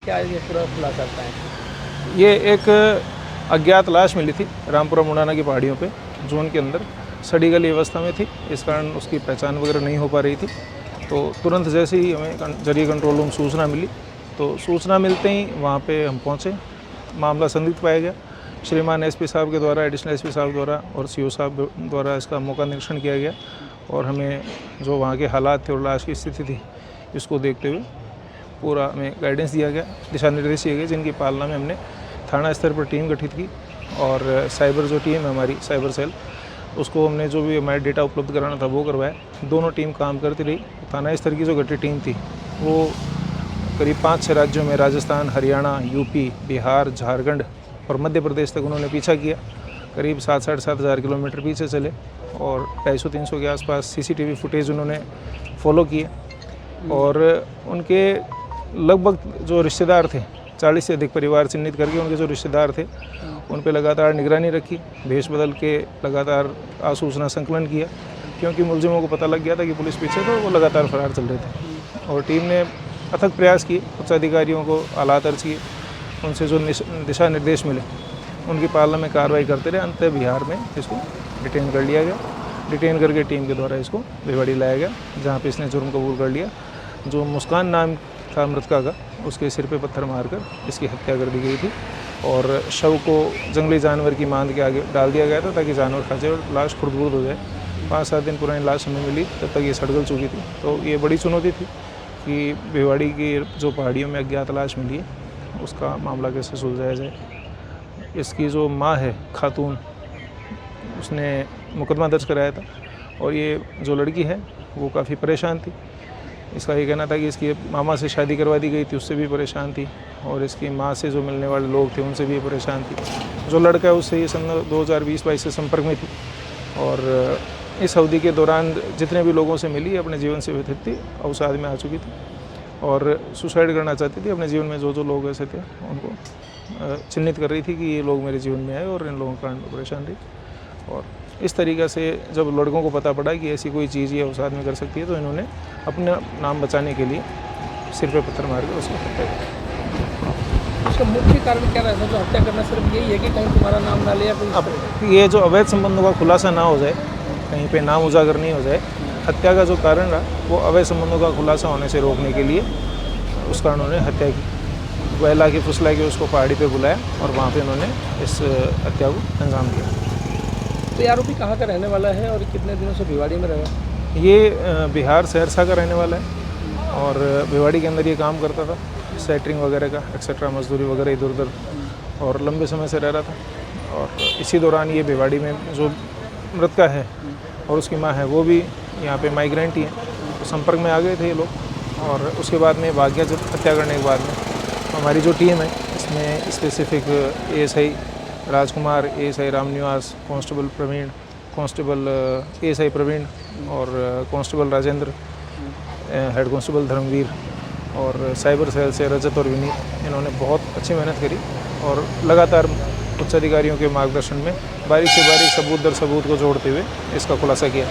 क्या ये पूरा खुलासा है? ये एक अज्ञात लाश मिली थी रामपुरा मुंडाना की पहाड़ियों पे, जोन के अंदर सड़ी गली अवस्था में थी। इस कारण उसकी पहचान वगैरह नहीं हो पा रही थी। तो तुरंत जैसे ही हमें जरिए कंट्रोल रूम सूचना मिली, तो सूचना मिलते ही वहाँ पे हम पहुँचे। मामला संदिग्ध पाया गया। श्रीमान एसपी साहब के द्वारा, एडिशनल एसपी साहब द्वारा और सीओ साहब द्वारा इसका मौका निरीक्षण किया गया और हमें जो वहाँ के हालात थे और लाश की स्थिति थी, इसको देखते हुए पूरा हमें गाइडेंस दिया गया, दिशा निर्देश दिए गए, जिनकी पालना में हमने थाना स्तर पर टीम गठित की और साइबर जो टीम है हमारी, साइबर सेल, उसको हमने जो भी हमारे डेटा उपलब्ध कराना था वो करवाया। दोनों टीम काम करती रही। थाना स्तर की जो गठित टीम थी वो करीब 5-6 राज्यों में, राजस्थान, हरियाणा, यूपी, बिहार, झारखंड और मध्य प्रदेश तक उन्होंने पीछा किया। करीब 7-7.5 हज़ार किलोमीटर पीछे चले और 250-300 के आसपास सीसीटीवी फुटेज उन्होंने फॉलो किए और उनके लगभग जो रिश्तेदार थे, 40 से अधिक परिवार चिन्हित करके उनके जो रिश्तेदार थे उन पे लगातार निगरानी रखी, भेष बदल के लगातार आसूचना संकलन किया, क्योंकि मुलजिमों को पता लग गया था कि पुलिस पीछे, तो वो लगातार फरार चल रहे थे। और टीम ने अथक प्रयास किए, उच्च अधिकारियों को आलात अर्ज किए, उनसे जो दिशा निर्देश मिले उनकी पालना में कार्रवाई करते रहे। अंत बिहार में इसको डिटेन कर लिया गया। डिटेन करके टीम के द्वारा इसको भिवाड़ी लाया गया, जहाँ पे इसने जुर्म कबूल कर लिया। जो मुस्कान नाम था मृतका का, उसके सिर पे पत्थर मारकर इसकी हत्या कर दी गई थी और शव को जंगली जानवर की मांद के आगे डाल दिया गया था ताकि जानवर खा जाए और लाश खुर्द-बुर्द हो जाए। 5-7 दिन पुरानी लाश हमें मिली, तब तक ये सड़ गल चुकी थी। तो ये बड़ी चुनौती थी कि भिवाड़ी की जो पहाड़ियों में अज्ञात लाश मिली है, उसका मामला कैसे सुलझाया जाए। इसकी जो माँ है खातून, उसने मुकदमा दर्ज कराया था और ये जो लड़की है वो काफ़ी परेशान थी। इसका ये कहना था कि इसकी मामा से शादी करवा दी गई थी, उससे भी परेशान थी और इसकी माँ से जो मिलने वाले लोग थे उनसे भी परेशान थी। जो लड़का है उससे ये सन 2020-22 से संपर्क में थी और इस अवधि के दौरान जितने भी लोगों से मिली अपने जीवन से व्यथित थी, अवसाद में आ चुकी थी और सुसाइड करना चाहती थी। अपने जीवन में जो लोग ऐसे थे उनको चिन्हित कर रही थी कि ये लोग मेरे जीवन में आए और इन लोगों के कारण परेशान रही। और इस तरीक़े से जब लड़कों को पता पड़ा कि ऐसी कोई चीज़ ये अवसाद में कर सकती है, तो इन्होंने अपना नाम बचाने के लिए सिर पे पत्थर मार के उसकी हत्या की। उसका मुख्य कारण क्या रहता है जो हत्या करना? सिर्फ यही है कि कहीं तुम्हारा नाम ना ले या कोई? अब ये जो अवैध संबंधों का खुलासा ना हो जाए, कहीं पे नाम उजागर नहीं हो जाए, हत्या का जो कारण रहा वो अवैध संबंधों का खुलासा होने से रोकने के लिए उसका उन्होंने हत्या की। बहला के फुसला के उसको पहाड़ी पे बुलाया और वहाँ पे उन्होंने इस हत्या को अंजाम दिया। तो ये आरोपी कहाँ का रहने वाला है और कितने दिनों से भिवाड़ी में रहा? ये बिहार सहरसा का रहने वाला है और भिवाड़ी के अंदर ये काम करता था, सेटरिंग वगैरह का, एक्सेट्रा, मजदूरी वगैरह इधर उधर, और लंबे समय से रह रहा था। और इसी दौरान ये भिवाड़ी में जो मृतका है और उसकी माँ है वो भी यहाँ पे माइग्रेंट ही है, तो संपर्क में आ गए थे ये लोग और उसके बाद में भाग गया। जब हत्या करने के बाद में हमारी जो टीम है इसमें specific ASI Rajkumar, ASI Ramniwas, constable Praveen, constable ASI Praveen और constable Rajendra, head constable Dharamveer और साइबर सेल से रजत और विनीत, इन्होंने बहुत अच्छी मेहनत करी और लगातार उच्च अधिकारियों के मार्गदर्शन में बारीक से बारीक सबूत दर सबूत को जोड़ते हुए इसका खुलासा किया।